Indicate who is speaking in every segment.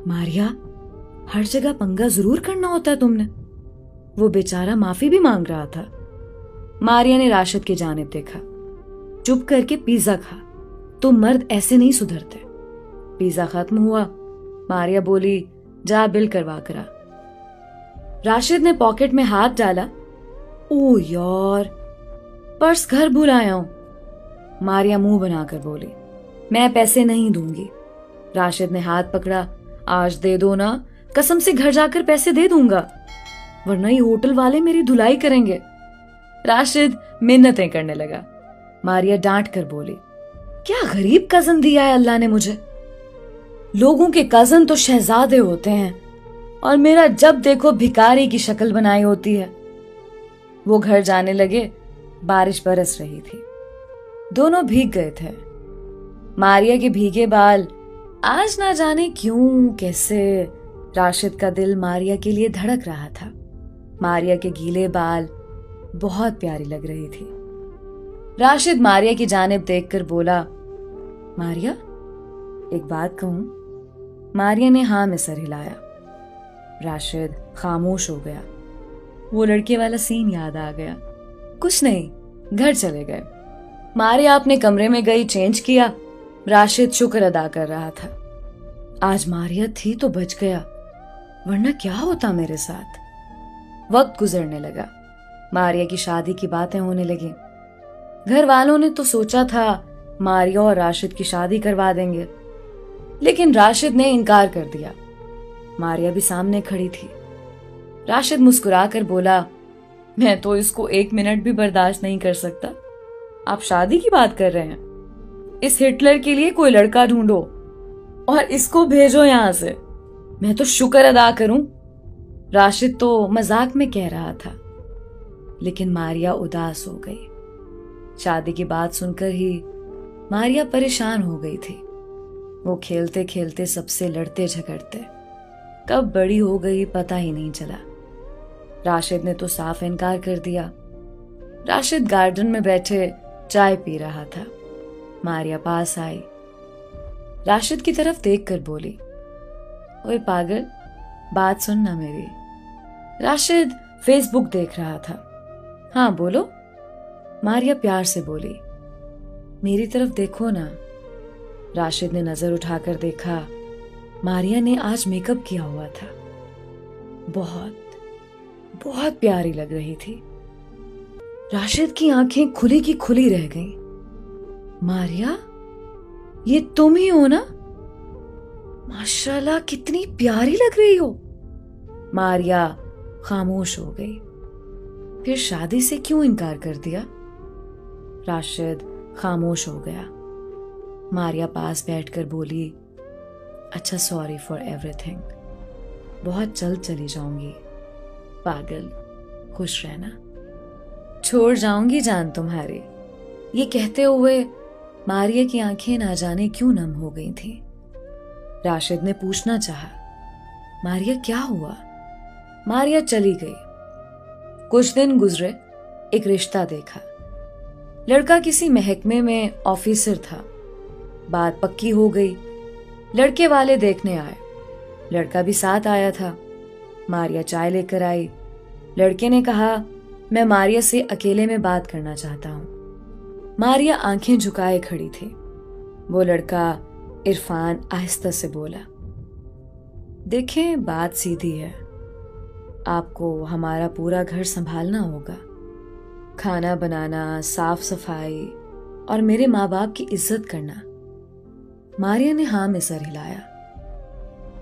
Speaker 1: मारिया, हर जगह पंगा जरूर करना होता है तुमने। वो बेचारा माफी भी मांग रहा था। मारिया ने राशिद की जानिब देखा। चुप करके पिज्जा खा, तो मर्द ऐसे नहीं सुधरते। पिज्जा खत्म हुआ। मारिया बोली, जा बिल करवा करा। राशिद ने पॉकेट में हाथ डाला। ओ यार, पर्स घर भूल आया हूं। मारिया मुंह बनाकर बोली, मैं पैसे नहीं दूंगी। राशिद ने हाथ पकड़ा। आज दे दो ना, कसम से घर जाकर पैसे दे दूंगा, वरना ये होटल वाले मेरी धुलाई करेंगे। राशिद मिन्नतें करने लगा। मारिया डांट कर बोली, क्या गरीब कजन दिया है अल्लाह ने मुझे। लोगों के कजन तो शहजादे होते हैं और मेरा जब देखो भिखारी की शक्ल बनाई होती है। वो घर जाने लगे। बारिश बरस रही थी। दोनों भीग गए थे। मारिया के भीगे बाल आज ना जाने क्यों कैसे राशिद का दिल मारिया के लिए धड़क रहा था। मारिया के गीले बाल बहुत प्यारी लग रही थी। राशिद मारिया की जानिब देखकर बोला, मारिया एक बात कहूं। मारिया ने हाँ में सर हिलाया। राशिद खामोश हो गया। वो लड़के वाला सीन याद आ गया। कुछ नहीं, घर चले गए। मारिया अपने कमरे में गई, चेंज किया। राशिद शुक्र अदा कर रहा था। आज मारिया थी तो बच गया, वरना क्या होता मेरे साथ। वक्त गुजरने लगा। मारिया की शादी की बातें होने लगी। घर वालों ने तो सोचा था मारिया और राशिद की शादी करवा देंगे, लेकिन राशिद ने इनकार कर दिया। मारिया भी सामने खड़ी थी। राशिद मुस्कुराकर बोला, मैं तो इसको 1 मिनट भी बर्दाश्त नहीं कर सकता। आप शादी की बात कर रहे हैं? इस हिटलर के लिए कोई लड़का ढूंढो और इसको भेजो यहां से। मैं तो शुक्र अदा करूं। राशिद तो मजाक में कह रहा था, लेकिन मारिया उदास हो गई। शादी की बात सुनकर ही मारिया परेशान हो गई थी। वो खेलते खेलते सबसे लड़ते झगड़ते कब बड़ी हो गई पता ही नहीं चला। राशिद ने तो साफ इनकार कर दिया। राशिद गार्डन में बैठे चाय पी रहा था। मारिया पास आई। राशिद की तरफ देखकर बोली, ओए पागल, बात सुनना मेरी। राशिद फेसबुक देख रहा था। हाँ बोलो। मारिया प्यार से बोली, मेरी तरफ देखो ना। राशिद ने नजर उठाकर देखा। मारिया ने आज मेकअप किया हुआ था। बहुत बहुत प्यारी लग रही थी। राशिद की आंखें खुली की खुली रह गईं। मारिया, ये तुम ही हो ना? माशाल्लाह, कितनी प्यारी लग रही हो। मारिया खामोश हो गई। फिर शादी से क्यों इनकार कर दिया? राशिद खामोश हो गया। मारिया पास बैठकर बोली, अच्छा, सॉरी फॉर एवरीथिंग। बहुत जल्द चली जाऊंगी। पागल, खुश रहना। छोड़ जाऊंगी जान तुम्हारी। ये कहते हुए मारिया की आंखें ना जाने क्यों नम हो गई थीं। राशिद ने पूछना चाहा, मारिया क्या हुआ? मारिया चली गई। कुछ दिन गुजरे। एक रिश्ता देखा। लड़का किसी महकमे में ऑफिसर था। बात पक्की हो गई। लड़के वाले देखने आए। लड़का भी साथ आया था। मारिया चाय लेकर आई। लड़के ने कहा, मैं मारिया से अकेले में बात करना चाहता हूं। मारिया आंखें झुकाए खड़ी थी। वो लड़का इरफान आहिस्ता से बोला, देखें, बात सीधी है। आपको हमारा पूरा घर संभालना होगा। खाना बनाना, साफ सफाई और मेरे माँ बाप की इज्जत करना। मारिया ने हाँ में सर हिलाया।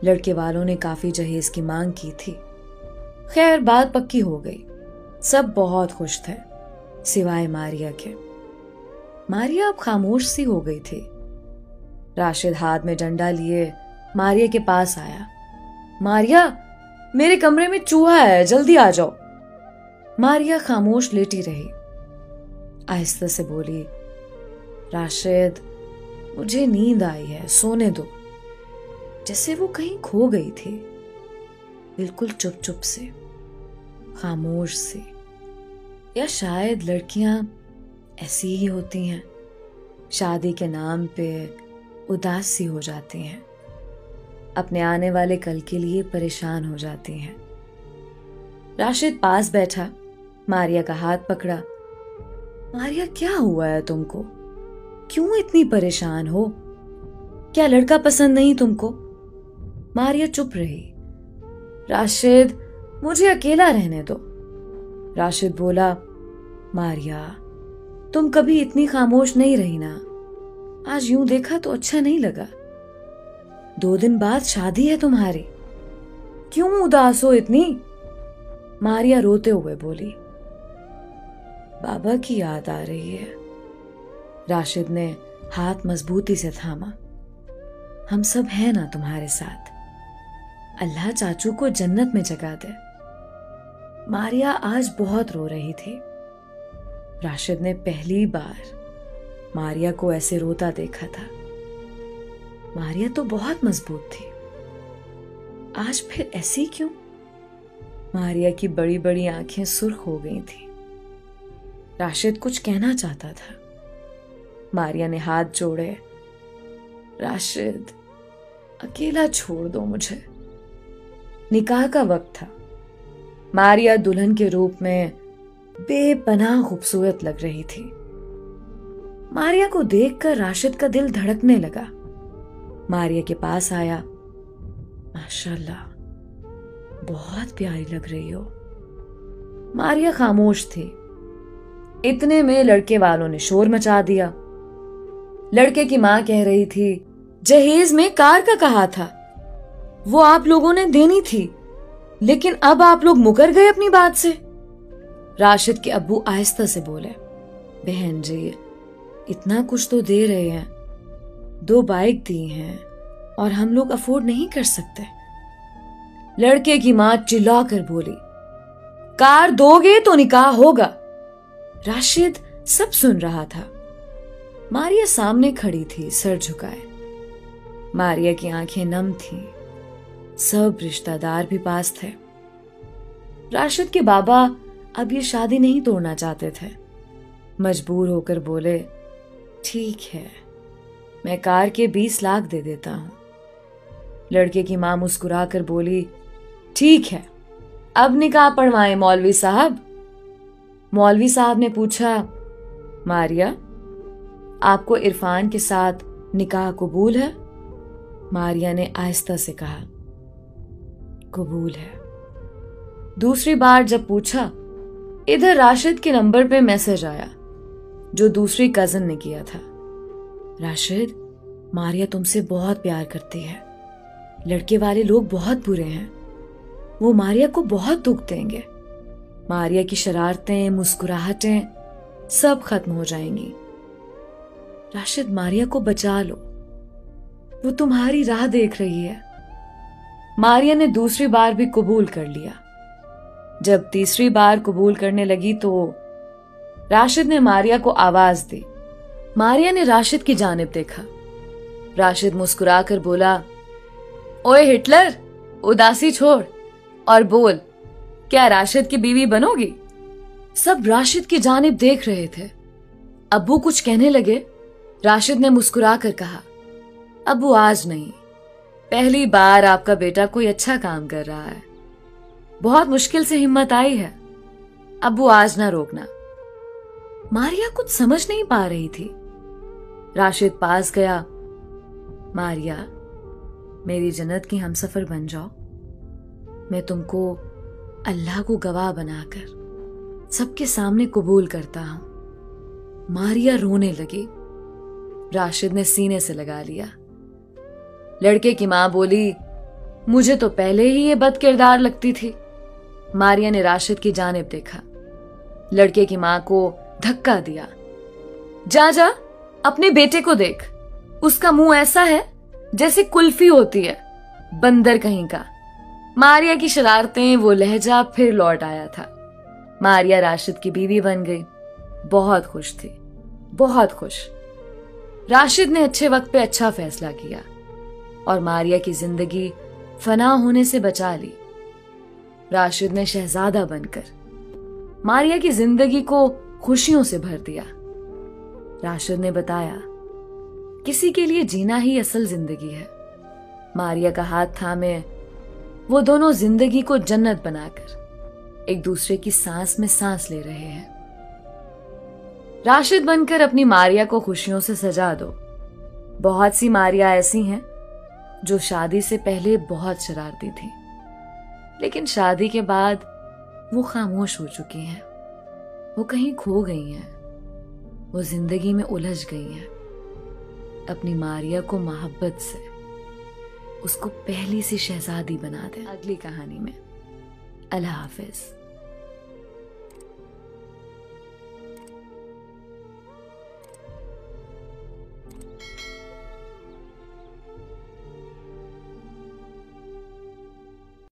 Speaker 1: लड़के वालों ने काफी जहेज की मांग की थी। खैर, बात पक्की हो गई। सब बहुत खुश थे, सिवाय मारिया के। मारिया अब खामोश सी हो गई थी। राशिद हाथ में डंडा लिए मारिया के पास आया। मारिया, मेरे कमरे में चूहा है, जल्दी आ जाओ। मारिया खामोश लेटी रही। आहिस्ता से बोली, राशिद, मुझे नींद आई है, सोने दो। जैसे वो कहीं खो गई थी। बिल्कुल चुप चुप से, खामोश से। या शायद लड़कियां ऐसी ही होती हैं, शादी के नाम पे उदास सी हो जाती हैं। अपने आने वाले कल के लिए परेशान हो जाती हैं। राशिद पास बैठा, मारिया का हाथ पकड़ा। मारिया, क्या हुआ है तुमको? क्यों इतनी परेशान हो? क्या लड़का पसंद नहीं तुमको? मारिया चुप रही। राशिद, मुझे अकेला रहने दो। राशिद बोला, मारिया, तुम कभी इतनी खामोश नहीं रही ना। आज यूं देखा तो अच्छा नहीं लगा। 2 दिन बाद शादी है तुम्हारी, क्यों उदास हो इतनी? मारिया रोते हुए बोली, बाबा की याद आ रही है। राशिद ने हाथ मजबूती से थामा। हम सब हैं ना तुम्हारे साथ। अल्लाह चाचू को जन्नत में जगा दे। मारिया आज बहुत रो रही थी। राशिद ने पहली बार मारिया को ऐसे रोता देखा था। मारिया तो बहुत मजबूत थी, आज फिर ऐसी क्यों? मारिया की बड़ी बड़ी आंखें सुर्ख हो गई थी। राशिद कुछ कहना चाहता था। मारिया ने हाथ जोड़े। राशिद, अकेला छोड़ दो मुझे। निकाह का वक्त था। मारिया दुल्हन के रूप में बेपनाह खूबसूरत लग रही थी। मारिया को देखकर राशिद का दिल धड़कने लगा। मारिया के पास आया। माशाल्लाह, बहुत प्यारी लग रही हो। मारिया खामोश थी। इतने में लड़के वालों ने शोर मचा दिया। लड़के की मां कह रही थी, जहेज में कार का कहा था, वो आप लोगों ने देनी थी, लेकिन अब आप लोग मुकर गए अपनी बात से। राशिद के अब्बू आहिस्ता से बोले, बहन जी, इतना कुछ तो दे रहे हैं, 2 बाइक दी हैं और हम लोग अफोर्ड नहीं कर सकते। लड़के की मां चिल्लाकर बोली, कार दोगे तो निकाह होगा। राशिद सब सुन रहा था। मारिया सामने खड़ी थी, सर झुकाए। मारिया की आंखें नम थीं। सब रिश्तेदार भी पास थे। राशिद के बाबा अब ये शादी नहीं तोड़ना चाहते थे। मजबूर होकर बोले, ठीक है, मैं कार के 20 लाख दे देता हूं। लड़के की मां मुस्कुराकर बोली, ठीक है, अब निकाह पढ़वाएं मौलवी साहब। मौलवी साहब ने पूछा, मारिया, आपको इरफान के साथ निकाह कबूल है? मारिया ने आहिस्ता से कहा, कबूल है। दूसरी बार जब पूछा, इधर राशिद के नंबर पे मैसेज आया जो दूसरी कजन ने किया था। राशिद, मारिया तुमसे बहुत प्यार करती है। लड़के वाले लोग बहुत बुरे हैं, वो मारिया को बहुत दुख देंगे। मारिया की शरारतें, मुस्कुराहटें सब खत्म हो जाएंगी। राशिद, मारिया को बचा लो, वो तुम्हारी राह देख रही है। मारिया ने दूसरी बार भी कबूल कर लिया। जब तीसरी बार कबूल करने लगी तो राशिद ने मारिया को आवाज दी। मारिया ने राशिद की जानिब देखा। राशिद मुस्कुराकर बोला, ओए हिटलर, उदासी छोड़ और बोल, क्या राशिद की बीवी बनोगी? सब राशिद की जानिब देख रहे थे। अब्बू कुछ कहने लगे। राशिद ने मुस्कुराकर कहा, अब्बू आज नहीं, पहली बार आपका बेटा कोई अच्छा काम कर रहा है। बहुत मुश्किल से हिम्मत आई है। अब्बू आज ना रोकना। मारिया कुछ समझ नहीं पा रही थी। राशिद पास गया। मारिया, मेरी जन्नत की हमसफर बन जाओ। मैं तुमको अल्लाह को गवाह बनाकर सबके सामने कबूल करता हूं। मारिया रोने लगी। राशिद ने सीने से लगा लिया। लड़के की मां बोली, मुझे तो पहले ही ये बदकिरदार लगती थी। मारिया ने राशिद की जानिब देखा। लड़के की मां को धक्का दिया। जा जा, अपने बेटे को देख, उसका मुंह ऐसा है जैसे कुल्फी होती है, बंदर कहीं का। मारिया की शरारतें, वो लहजा फिर लौट आया था। मारिया राशिद की बीवी बन गई। बहुत खुश थी, बहुत खुश। राशिद ने अच्छे वक्त पे अच्छा फैसला किया और मारिया की जिंदगी फना होने से बचा ली। राशिद ने शहजादा बनकर मारिया की जिंदगी को खुशियों से भर दिया। राशिद ने बताया, किसी के लिए जीना ही असल जिंदगी है। मारिया का हाथ थामे वो दोनों जिंदगी को जन्नत बनाकर एक दूसरे की सांस में सांस ले रहे हैं। राशिद बनकर अपनी मारिया को खुशियों से सजा दो। बहुत सी मारिया ऐसी हैं जो शादी से पहले बहुत शरारती थी, लेकिन शादी के बाद वो खामोश हो चुकी हैं। वो कहीं खो गई हैं, वो जिंदगी में उलझ गई हैं। अपनी मारिया को मोहब्बत से उसको पहली सी शहजादी बना दे। अगली कहानी में। अल्लाह हाफिज।